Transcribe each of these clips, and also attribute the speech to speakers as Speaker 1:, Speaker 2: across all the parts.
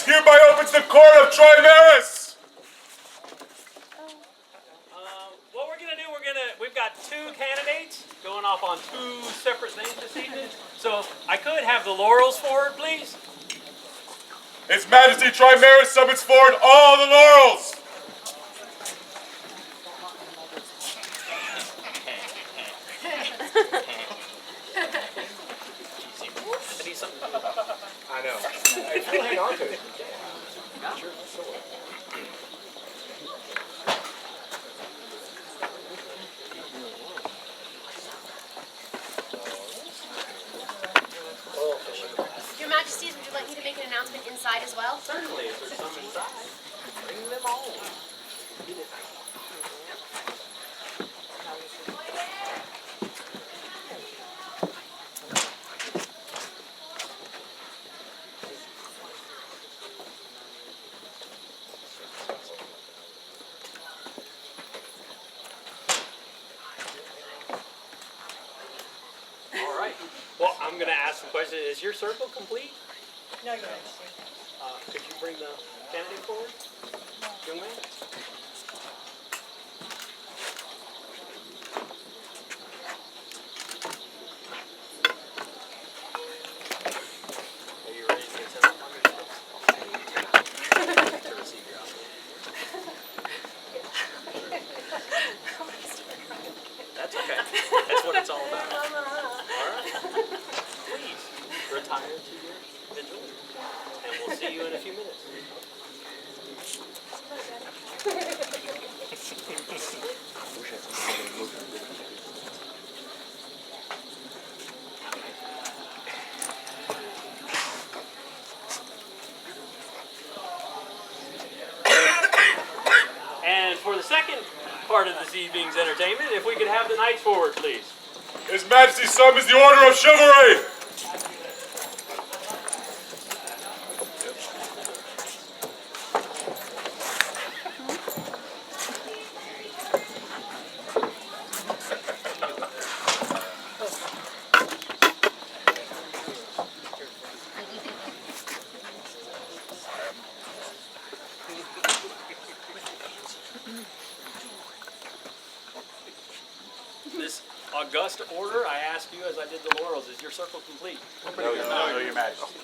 Speaker 1: hereby opens the court of Trimaris.
Speaker 2: What we're gonna do, we've got two candidates going off on two separate things this evening. So I could have the laurels forward, please.
Speaker 1: His Majesty Trimaris summons forward all the laurels.
Speaker 3: I know. I still hang on to it. Sure.
Speaker 4: Your Majesties, would you like me to make an announcement inside as well?
Speaker 2: Certainly, if there's some inside, bring them all. All right. Well, I'm going to ask some questions. Is your circle complete?
Speaker 5: No, Your Majesty.
Speaker 2: Could you bring the candidate forward? Young man? Are you ready to get set up on your to receive your office? That's okay. That's what it's all about. All right. Please retire to your vigil, and we'll see you in a few minutes. And for the second part of this evening's entertainment, if we could have the knights forward, please.
Speaker 1: His Majesty summons the Order of Chivalry.
Speaker 2: This august order, I ask you as I did the laurels, is your circle complete?
Speaker 1: No, Your Majesty.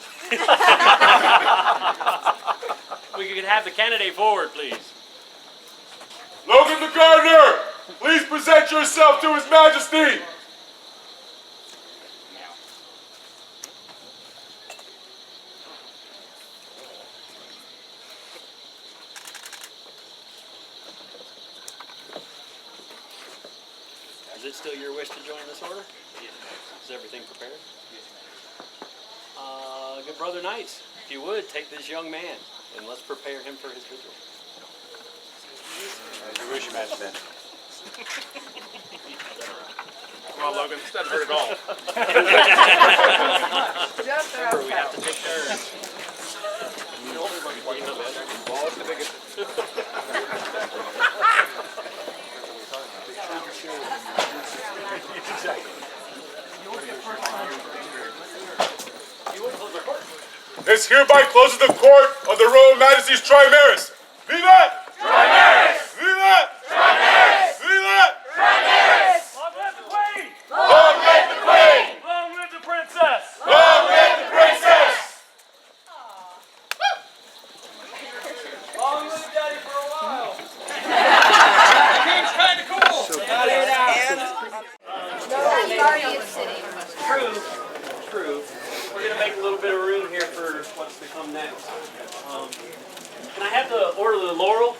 Speaker 2: We could have the candidate forward, please.
Speaker 1: Logan the Gardener, please present yourself to His Majesty.
Speaker 2: Is it still your wish to join this order? Is everything prepared? Good brother knights, if you would, take this young man and let's prepare him for his vigil.
Speaker 1: As you wish, Your Majesty.
Speaker 3: Come on, Logan. This doesn't hurt at all.
Speaker 2: Remember, we have to take turns.
Speaker 3: What's the biggest?
Speaker 1: This hereby closes the court of the Royal Majesty's Trimaris. Vivat!
Speaker 4: Trimaris!
Speaker 1: Vivat!
Speaker 4: Trimaris!
Speaker 1: Vivat!
Speaker 4: Trimaris!
Speaker 2: Long live the Queen!
Speaker 1: Long live the Queen!
Speaker 2: Long live the Princess!
Speaker 1: Long live the Princess!
Speaker 2: Long live Daddy for a while!
Speaker 3: King's kind of cool.
Speaker 2: True. We're going to make a little bit of room here for what's to come next. Can I have the Order of the Laurel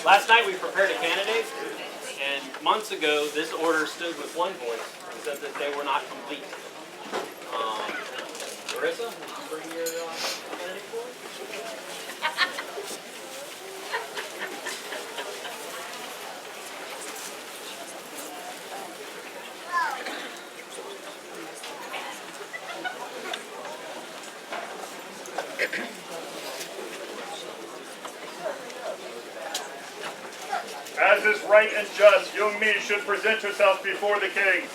Speaker 2: Last night we prepared a candidate, and months ago this order stood with one voice and said that they were not complete. Marissa, would you bring your candidate forward?
Speaker 5: As is right and just, JeongMi should present herself before the king.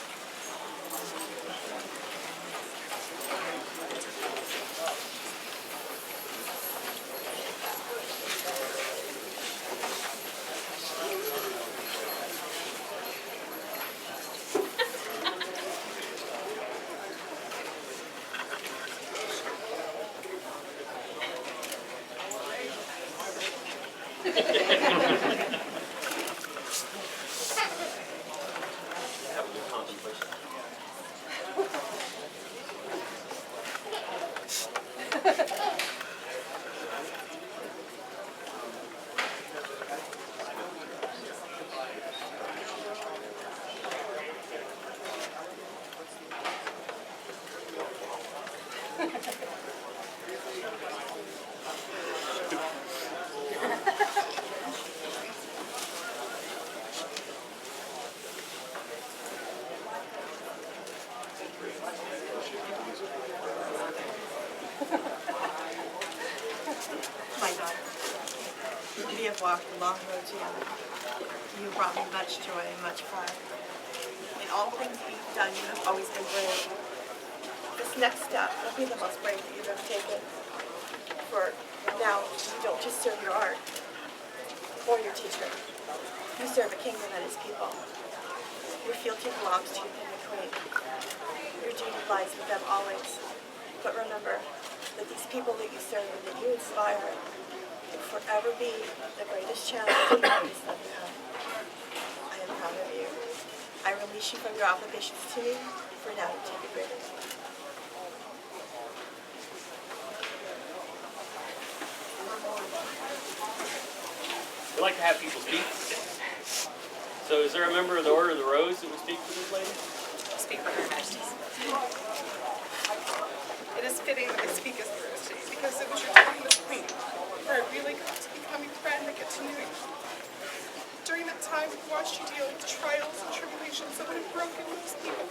Speaker 6: My daughter, we have walked a long road together. You brought me much joy and much pride. In all things that you've done, you have always been brave. This next step will be the most brave that you've ever taken. For now, you don't just serve your art or your teacher. You serve a kingdom and its people. Your fealty belongs to your king and queen. Your duty lies with them always. But remember that these people that you serve and that you inspire will forever be the greatest challenge that you have. I am proud of you. I release you from your obligations to me, for now you take a greater one.
Speaker 2: We like to have people speak. So is there a member of the Order of the Rose that would speak for this lady?
Speaker 7: Speak for Her Majesties. It is fitting that I speak as the Rose today because it was your time as Queen where I really got to become your friend and get to know you. During that time, we watched you deal with trials and tribulations that would have broken most people.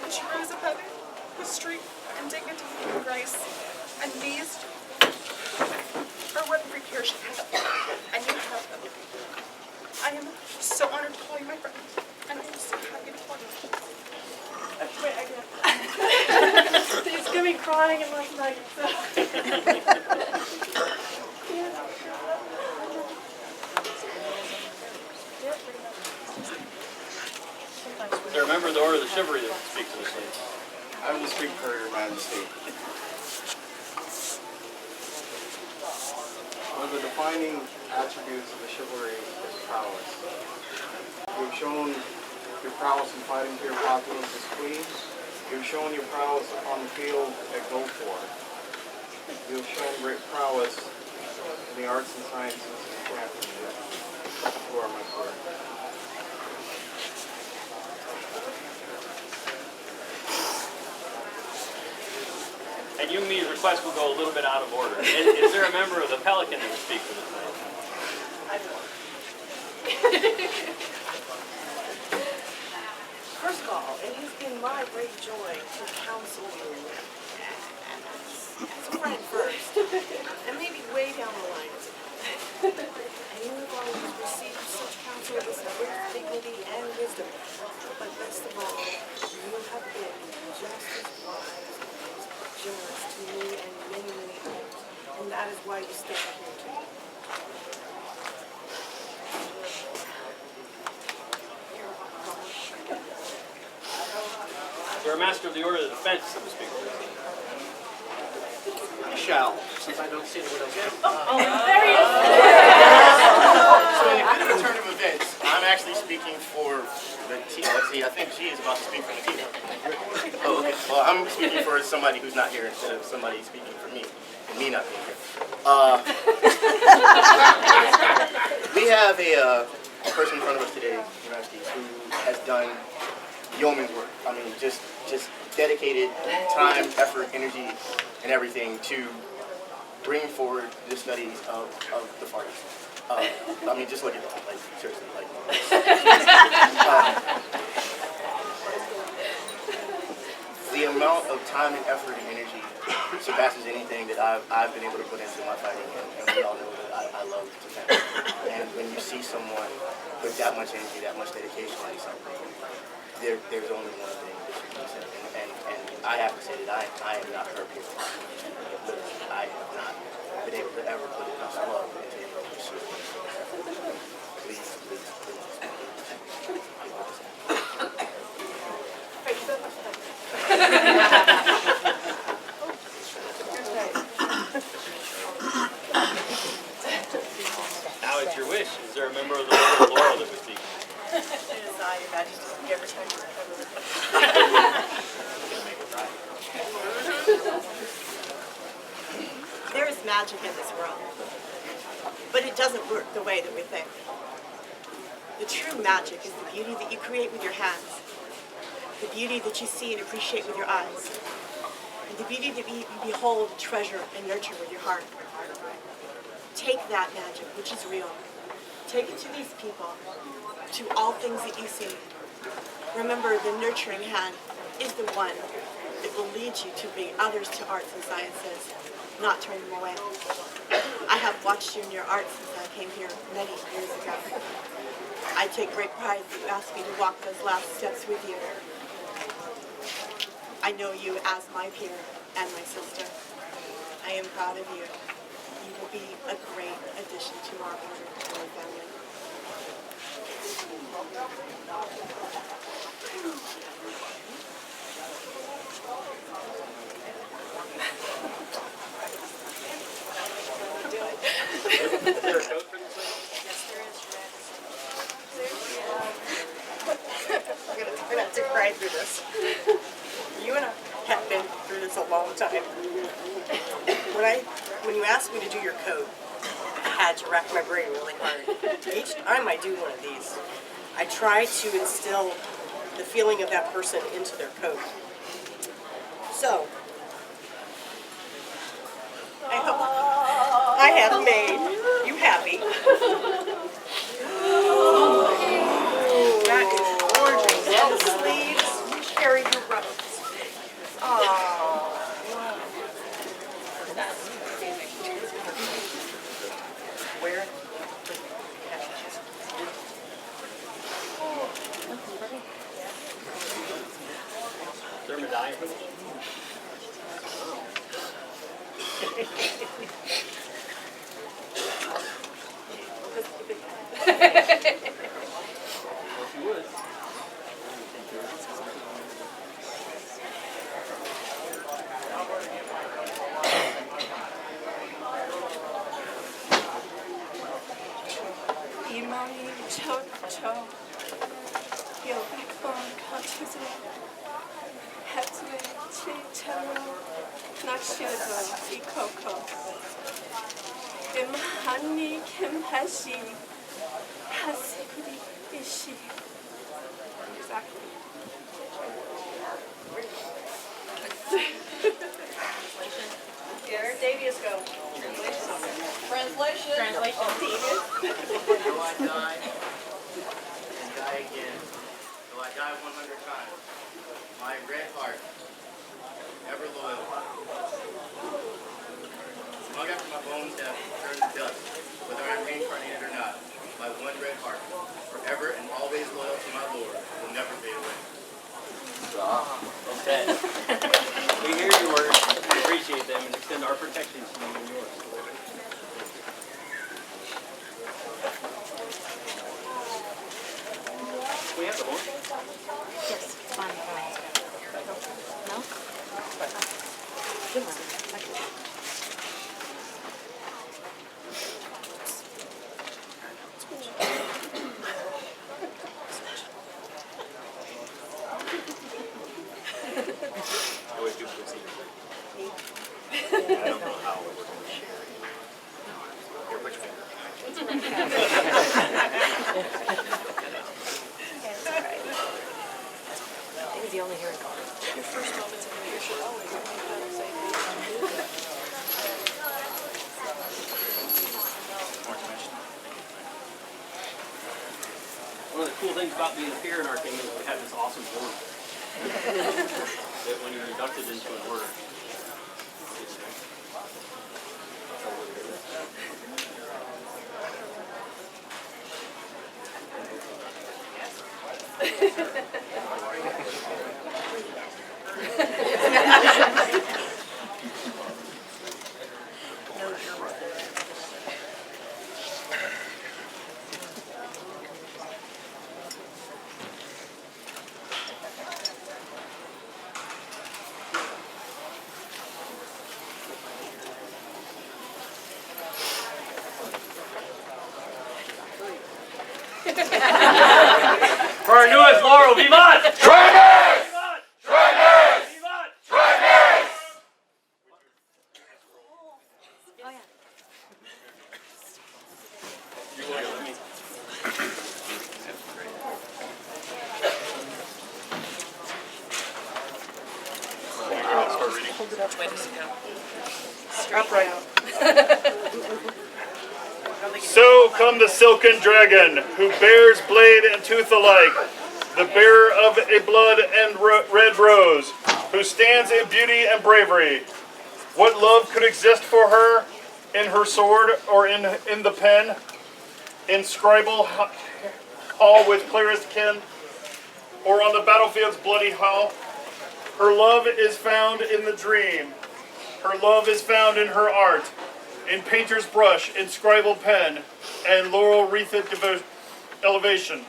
Speaker 7: But you rose above it with strength and dignity and grace, and these are what prepares you have. And you have them. I am so honored to call you my friend, and I am so happy to call you. Wait, I can't.
Speaker 6: He's gonna be crying in last night.
Speaker 2: Is there a member of the Order of the Chivalry that would speak to this lady?
Speaker 3: I will speak for Your Majesty. One of the defining attributes of the chivalry is prowess. You've shown your prowess in fighting for your populace as queen. You've shown your prowess upon the field at Gulfport. You've shown great prowess in the arts and sciences of craftsmanship. You are my sword.
Speaker 2: And JeongMi's request will go a little bit out of order. Is there a member of the Pelican that would speak for this lady?
Speaker 6: First of all, it has been my great joy to counsel you as a friend first, and maybe way down the line as a friend. And you have always received such counsel with great dignity and wisdom. But best of all, you have been just as wise and generous to me and many, many others. And that is why you stand here today.
Speaker 2: Is there a Master of the Order of the Defense that would speak for this lady?
Speaker 3: I shall, since I don't see anyone else.
Speaker 6: There he is!
Speaker 8: So in a good turn of events, I'm actually speaking for the team. Let's see, I think she is about to speak for the team. Oh, okay. Well, I'm speaking for somebody who's not here instead of somebody speaking for me, and me not being here. We have a person in front of us today, who has done yeoman's work. I mean, just dedicated time, effort, energy, and everything to bring forward the study of the far east. I mean, just look at that. Like, seriously, like. The amount of time and effort and energy surpasses anything that I've been able to put into my fighting, and we all know that I love to fight. And when you see someone put that much energy, that much dedication into something, there's only one thing that you can say. And I have to say that I am not hurt here. Literally, I have not been able to ever put enough love into any pursuit. Please.
Speaker 2: Now it's your wish. Is there a member of the Order of Laurel that was speaking?
Speaker 6: It is I, Your Majesty. Every time you recover. There is magic in this world, but it doesn't work the way that we think. The true magic is the beauty that you create with your hands, the beauty that you see and appreciate with your eyes, and the beauty that you behold, treasure, and nurture with your heart. Take that magic, which is real. Take it to these people, to all things that you see. Remember, the nurturing hand is the one that will lead you to bring others to arts and sciences, not turn them away. I have watched you in your art since I came here many years ago. I take great pride that you asked me to walk those last steps with you. I know you as my peer and my sister. I am proud of you. You will be a great addition to our order and our family.
Speaker 2: Is there a code for this thing?
Speaker 6: Yes, there is, Your Majesty. We're gonna take right through this. You and I have been through this a long time. When you asked me to do your code, I had to rack my brain really hard. Each time I do one of these, I try to instill the feeling of that person into their code. So, I hope I have made you happy. That is gorgeous. And the sleeves carry your rose. Aww. Where?
Speaker 2: Is there a medallion for this? If you would.
Speaker 7: 이마이 저저 여백번 거치지 해트웨 치차로 낚시도 이코코 임하니 캠하시 하스쿠리 이시 Exactly. Where Davies go? Translation.
Speaker 8: Though I die and die again, though I die 100 times, my red heart, ever loyal, long after my bones have turned to dust, whether I'm reincarnated or not, my one red heart, forever and always loyal to my Lord, will never fade away.
Speaker 2: Okay. We hear your words, we appreciate them, and extend our protection to you and yours. We have the horn?
Speaker 4: Yes, fine. No?
Speaker 2: I wish people could see you. I don't know how we're going to share it. Here, put your finger. One of the cool things about being here in our kingdom is we have this awesome order. That when you're inducted into an order, for our newest Laurel, Vivat!
Speaker 1: Trainers!
Speaker 2: Vivat!
Speaker 1: Trainers!
Speaker 2: Vivat!
Speaker 1: Trainers!
Speaker 5: So come the silken dragon, who bears blade and tooth alike, the bearer of a blood and red rose, who stands in beauty and bravery. What love could exist for her in her sword or in the pen, in scribal hall with clearest kin, or on the battlefield's bloody hall? Her love is found in the dream. Her love is found in her art, in painter's brush, in scribal pen, and laurel wreathed elevation.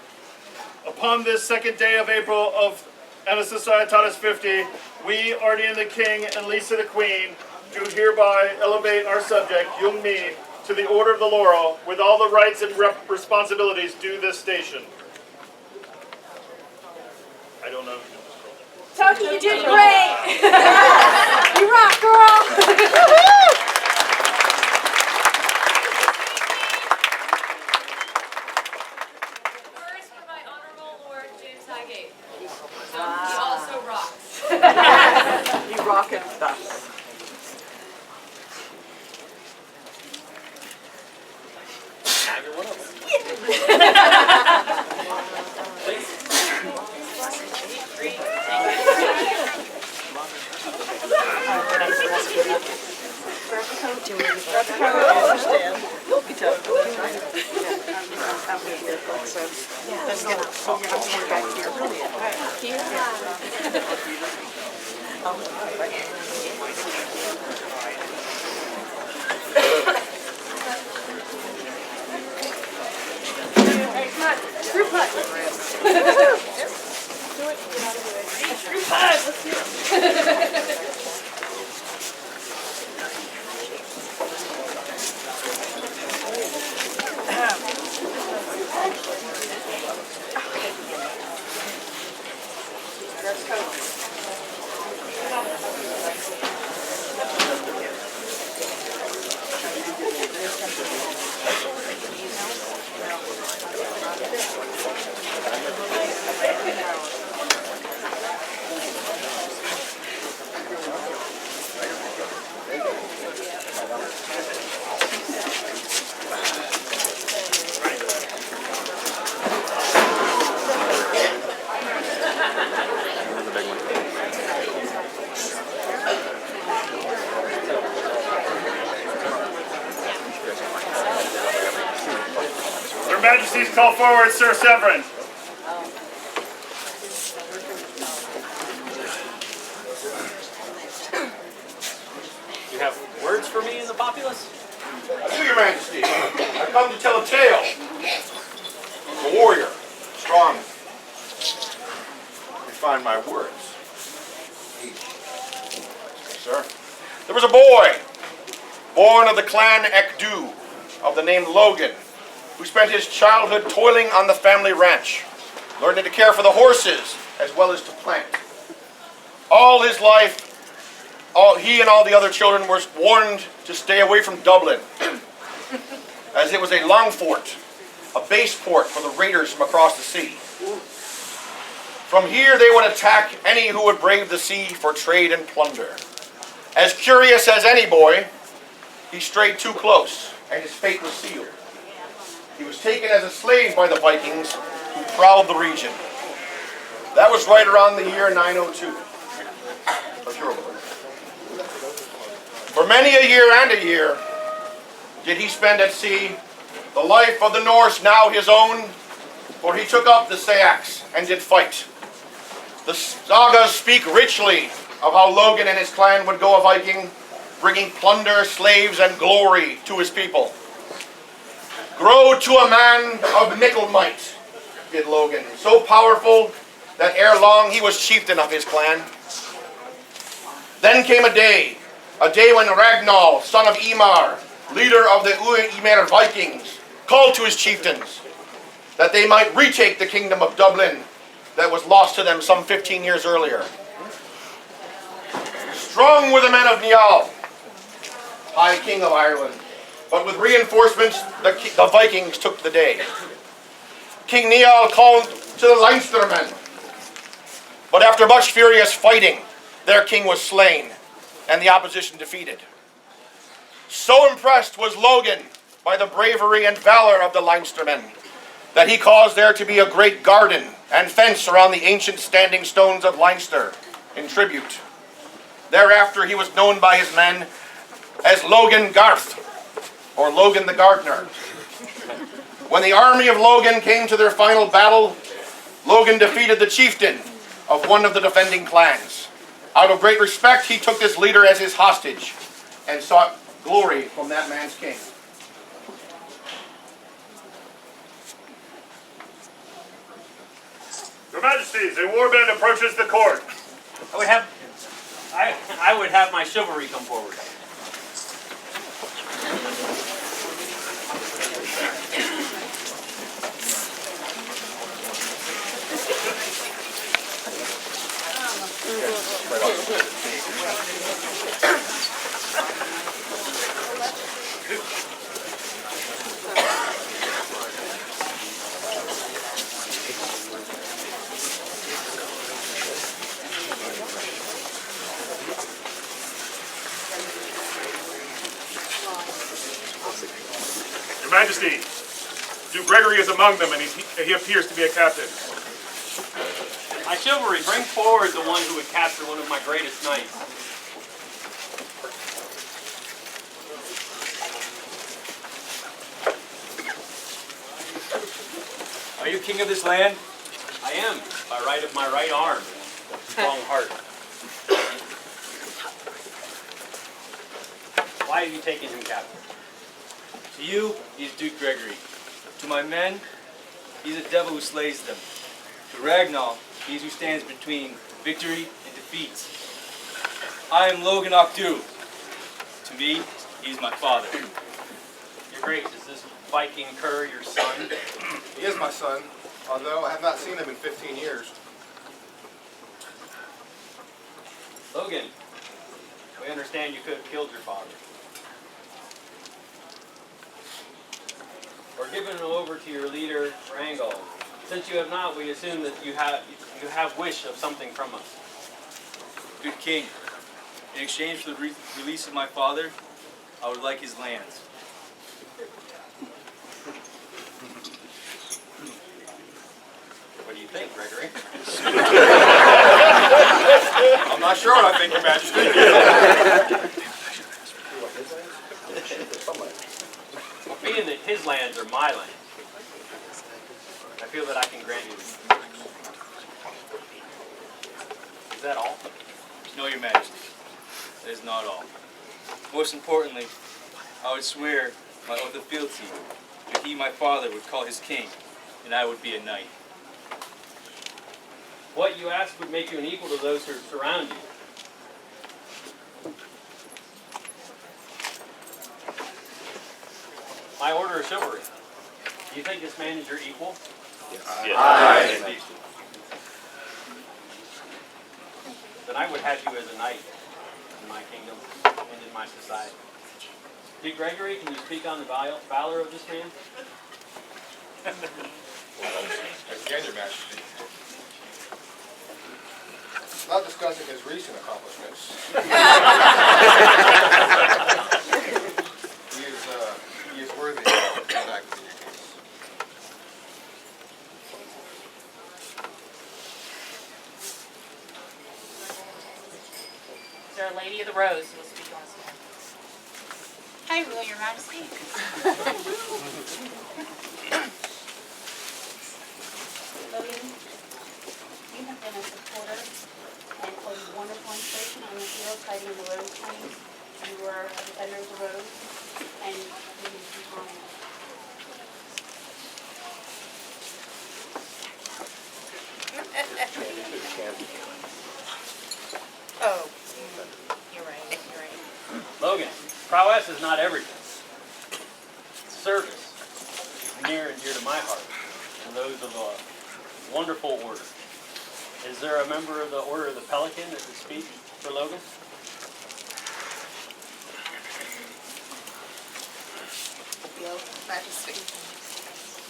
Speaker 5: Upon this second day of April of Anna Societatis 50, we, Ardian the King and Lisa the Queen, do hereby elevate our subject, JeongMi, to the Order of the Laurel, with all the rights and responsibilities due this station. I don't know.
Speaker 6: Toki, you did great! You rock, girl!
Speaker 4: First for my honorable Lord James Highgate. He also rocks.
Speaker 6: You rock it with us.
Speaker 5: Your Majesties, call forward Sir Severin.
Speaker 2: You have words for me in the populace?
Speaker 9: Your Majesty, I come to tell a tale. A warrior, strong. Let me find my words. Sir, there was a boy, born of the clan Ekdu, of the name Logan, who spent his childhood toiling on the family ranch, learning to care for the horses as well as to plant. All his life, he and all the other children were warned to stay away from Dublin, as it was a long fort, a base port for the raiders from across the sea. From here they would attack any who would brave the sea for trade and plunder. As curious as any boy, he strayed too close, and his fate was sealed. He was taken as a slave by the Vikings who prowled the region. That was right around the year 902. For sure. For many a year and a year did he spend at sea, the life of the Norse now his own, for he took up the Sayax and did fight. The sagas speak richly of how Logan and his clan would go a-Viking, bringing plunder, slaves, and glory to his people. Grow to a man of mickle might, did Logan, so powerful that ere long he was chieftain of his clan. Then came a day when Ragnar, son of Ymar, leader of the Ymir Vikings, called to his chieftains that they might retake the kingdom of Dublin that was lost to them some 15 years earlier. Strong were the men of Niall, High King of Ireland, but with reinforcements the Vikings took the day. King Niall called to the Leinstermen, but after much furious fighting, their king was slain and the opposition defeated. So impressed was Logan by the bravery and valor of the Leinstermen that he caused there to be a great garden and fence around the ancient standing stones of Leinster in tribute. Thereafter he was known by his men as Logan Garth, or Logan the Gardener. When the army of Logan came to their final battle, Logan defeated the chieftain of one of the defending clans. Out of great respect, he took this leader as his hostage and sought glory from that man's king.
Speaker 5: Your Majesties, a warband approaches the court.
Speaker 2: I would have my chivalry come forward.
Speaker 1: Your Majesty, Duke Gregory is among them, and he appears to be a captain.
Speaker 2: My chivalry, bring forward the one who would capture one of my greatest knights.
Speaker 10: Are you king of this land?
Speaker 2: I am, by right of my right arm, strong heart. Why have you taken him captive?
Speaker 10: To you, he is Duke Gregory. To my men, he is a devil who slays them. To Ragnar, he is who stands between victory and defeat. I am Logan Octu. To me, he is my father.
Speaker 2: Your Grace, is this Viking cur your son?
Speaker 9: He is my son, although I have not seen him in 15 years.
Speaker 2: Logan, we understand you could have killed your father. Or given him over to your leader, Rangel. Since you have not, we assume that you have wish of something from us.
Speaker 10: Good king, in exchange for the release of my father, I would like his lands.
Speaker 2: What do you think, Gregory?
Speaker 9: I'm not sure what I think, Your Majesty.
Speaker 2: Being that his lands are my lands, I feel that I can grant you this. Is that all?
Speaker 10: No, Your Majesty, that is not all. Most importantly, I would swear my oath of fealty that he, my father, would call his king, and I would be a knight.
Speaker 2: What you ask would make you an equal to those who surround you. My order of chivalry. Do you think this man is your equal?
Speaker 5: Yes.
Speaker 9: Aye.
Speaker 2: Then I would have you as a knight in my kingdom and in my society. Duke Gregory, can you speak on the valor of this man?
Speaker 9: Again, Your Majesty. Not discussing his recent accomplishments. He is worthy of that case.
Speaker 11: there a Lady of the Rose who will speak on his behalf? I will, Your Majesty.
Speaker 12: Logan, you have been a supporter and a wonderful inspiration on the field fighting in the Rose Times. You were a defender of the Rose, and you need to be honored.
Speaker 11: Oh, you're right, you're right.
Speaker 2: Logan, prowess is not everything. Service is near and dear to my heart, and those of a wonderful order. Is there a member of the Order of the Pelican that would speak for Logan?
Speaker 7: Your Majesty,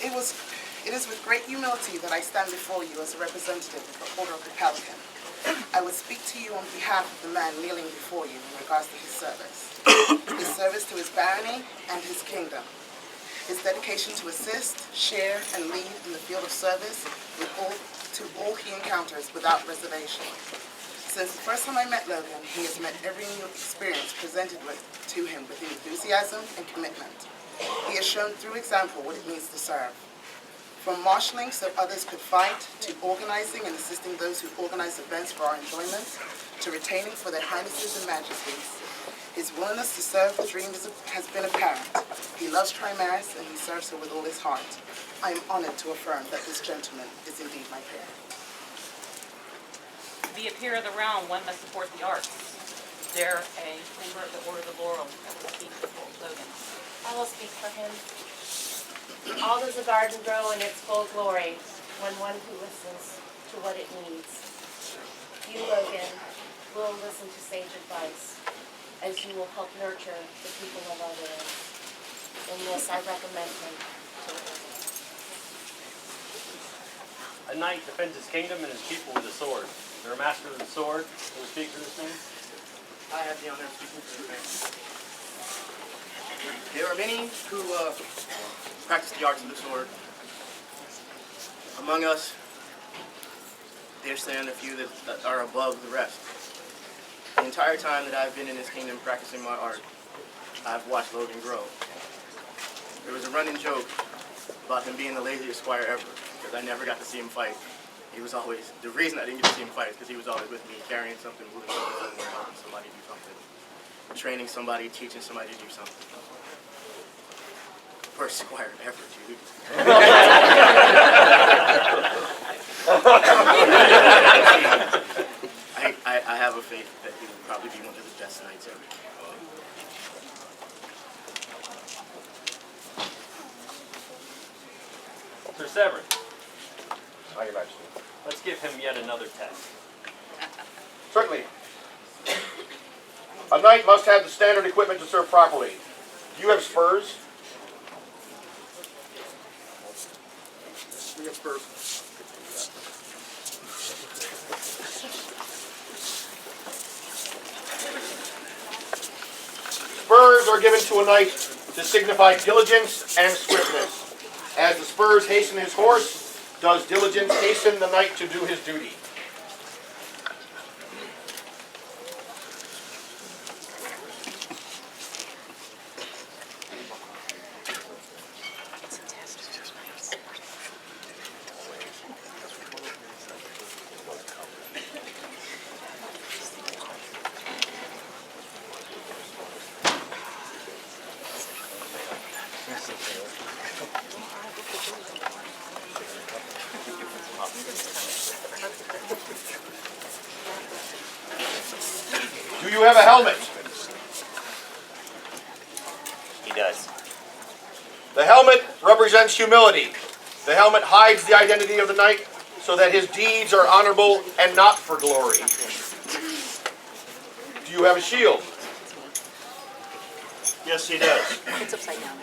Speaker 7: it is with great humility that I stand before you as a representative of the Order of the Pelican. I would speak to you on behalf of the man kneeling before you in regards to his service to his barony and his kingdom, his dedication to assist, share, and lead in the field of service to all he encounters without reservation. Since the first time I met Logan, he has met every new experience presented to him with enthusiasm and commitment. He has shown through example what it means to serve. From marshalling so others could fight, to organizing and assisting those who organize events for our enjoyment, to retaining for their highnesses and majesties. His willingness to serve the dream has been apparent. He loves Trimaris and he serves her with all his heart. I am honored to affirm that this gentleman is indeed my peer.
Speaker 11: To be a peer of the realm, one must support the arts. Is there a member of the Order of the Laurel that will speak for Logan?
Speaker 4: I will speak for him. All does a garden grow in its full glory when one who listens to what it needs. You, Logan, will listen to sage advice as you will help nurture the people of others. In this, I recommend him to Logan.
Speaker 2: A knight defends his kingdom and his people with a sword. Is there a master of the sword who will speak for this man?
Speaker 8: I have the honor of speaking for the man. There are many who practice the arts of the sword. Among us, there stand a few that are above the rest. The entire time that I've been in this kingdom practicing my art, I've watched Logan grow. There was a running joke about him being the laziest squire ever, because I never got to see him fight. He was always, the reason I didn't get to see him fight is because he was always with me, carrying something, moving something somewhere, helping somebody do something, training somebody, teaching somebody to do something. First squire ever, dude. I have a faith that he will probably be one of the best knights ever.
Speaker 2: Sir Severin,
Speaker 9: Aye, Your Majesty.
Speaker 2: let's give him yet another test.
Speaker 9: Certainly. A knight must have the standard equipment to serve properly. Do you have spurs? We have spurs. Spurs are given to a knight to signify diligence and swiftness. As the spurs hasten his horse, does diligence hasten the knight to do his duty. Do you have a helmet?
Speaker 8: He does.
Speaker 9: The helmet represents humility. The helmet hides the identity of the knight so that his deeds are honorable and not for glory. Do you have a shield?
Speaker 5: Yes, he does.
Speaker 11: It's upside down.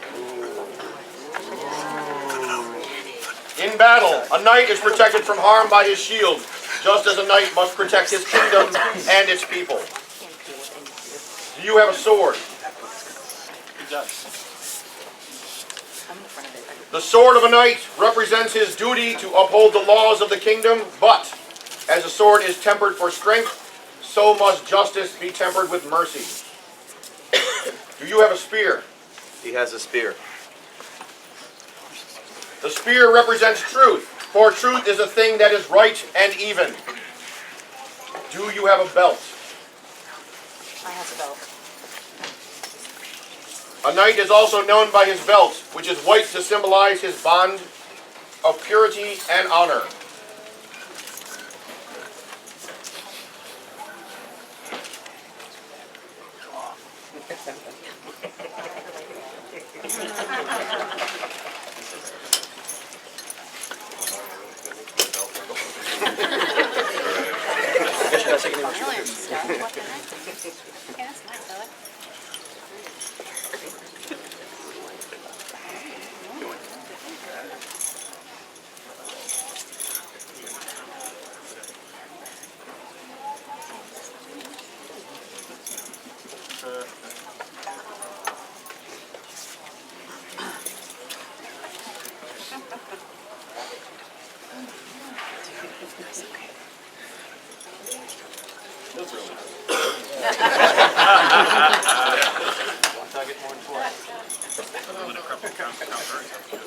Speaker 9: In battle, a knight is protected from harm by his shield, just as a knight must protect his kingdom and its people. Do you have a sword?
Speaker 2: He does.
Speaker 9: The sword of a knight represents his duty to uphold the laws of the kingdom, but as a sword is tempered for strength, so must justice be tempered with mercy. Do you have a spear?
Speaker 13: He has a spear.
Speaker 9: The spear represents truth, for truth is a thing that is right and even. Do you have a belt?
Speaker 11: I have a belt.
Speaker 9: A knight is also known by his belt, which is white to symbolize his bond of purity and honor.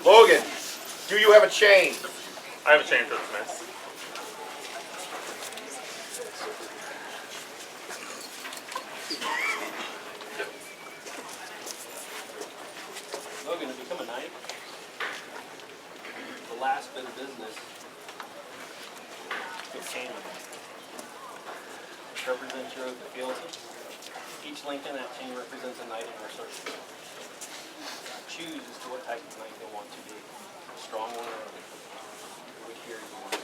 Speaker 9: Logan, do you have a chain?
Speaker 1: I have a chain for this mess.
Speaker 2: Logan, to become a knight, the last bit of business is chain which represents your oath of fealty. Each link in that chain represents a knight in your circle. Choose as to what type of knight you want to be. A strong one or which here you want.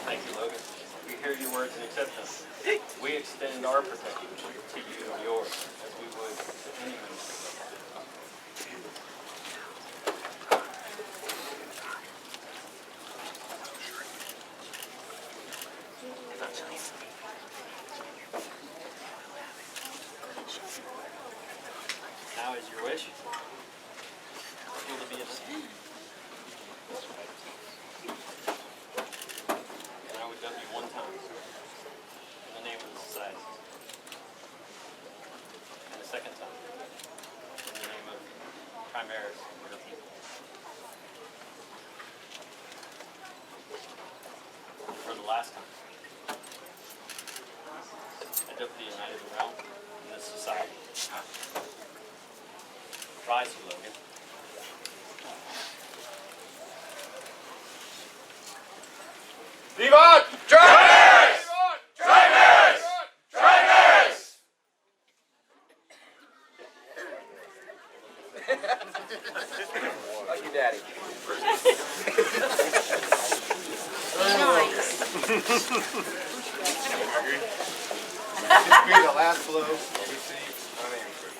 Speaker 2: Thank you, Logan. We hear your words and accept them. We extend our protection to you and yours as we would to anyone. Now is your wish. Will it be a and I would dub you one time in the name of the society. And a second time in the name of Primaris and your people. For the last time, I dub the United Realm in this society. Rise, you, Logan.
Speaker 9: Vivat! Travis! Travis! Travis!
Speaker 13: Like your daddy.
Speaker 3: This be the last blow we see on amateur.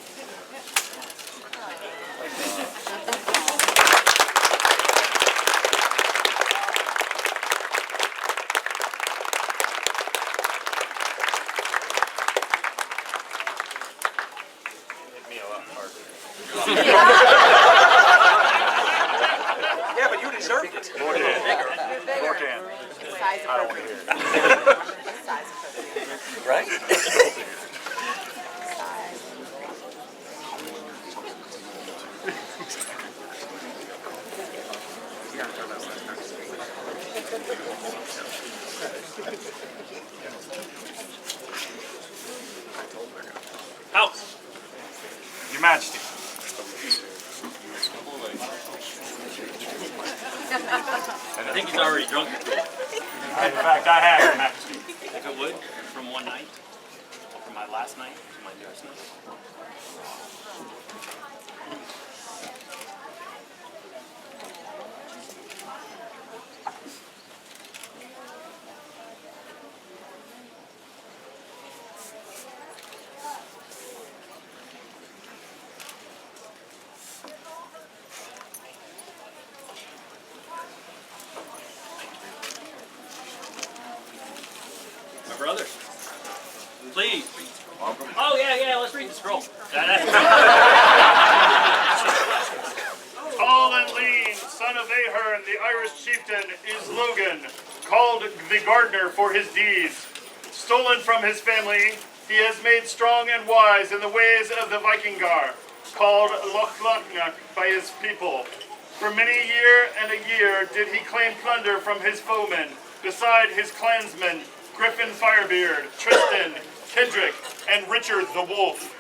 Speaker 1: Hit me a lot harder.
Speaker 13: Yeah, but you deserved it.
Speaker 5: More can. More can. I don't want to hear it.
Speaker 13: Right?
Speaker 2: House!
Speaker 5: Your Majesty.
Speaker 2: I think he's already drunk it.
Speaker 5: In fact, I have, Your Majesty.
Speaker 2: If it would, from one night, from my last last night to my newest night. My brother. Please. Oh, yeah, let's read the scroll.
Speaker 5: Tall and lean, son of Ahern, the Irish chieftain, is Logan, called the gardener for his deeds. Stolen from his family, he has made strong and wise in the ways of the Vikingar, called Lochlachnak by his people. For many a year did he claim plunder from his foemen, beside his clansmen, Griffin Firebeard, Tristan, Kendrick, and Richard the Wolf.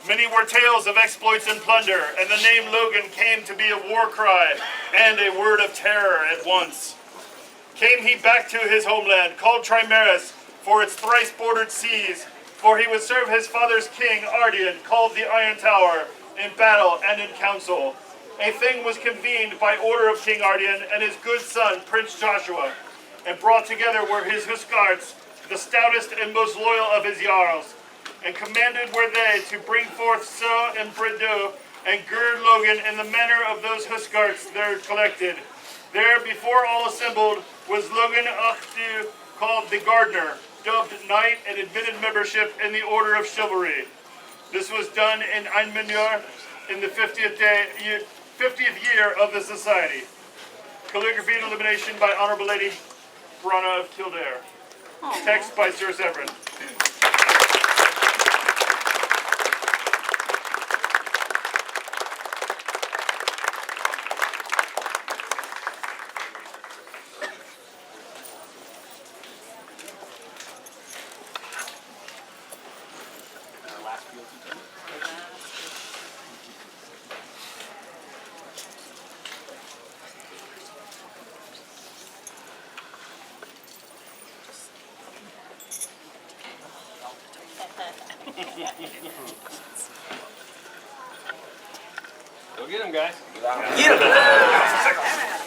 Speaker 5: Many were tales of exploits and plunder, and the name Logan came to be a war cry and a word of terror at once. Came he back to his homeland, called Trimaris, for its thrice-bordered seas, for he would serve his father's king, Ardian, called the Iron Tower, in battle and in council. A thing was convened by order of King Ardian and his good son, Prince Joshua, and brought together were his Huskarls, the stoutest and most loyal of his Jarls, and commanded were they to bring forth Sir and Bredow and gird Logan in the manner of those Huskarls there collected. There, before all assembled, was Logan Achtu, called the Gardener, dubbed knight and admitted membership in the Order of Chivalry. This was done in Einmenur in the 50th year of the Society. Calligraphy and illumination by Honorable Lady Brana of Kildare. Text by Sir Severin.
Speaker 2: Go get him, guys.
Speaker 13: Get him!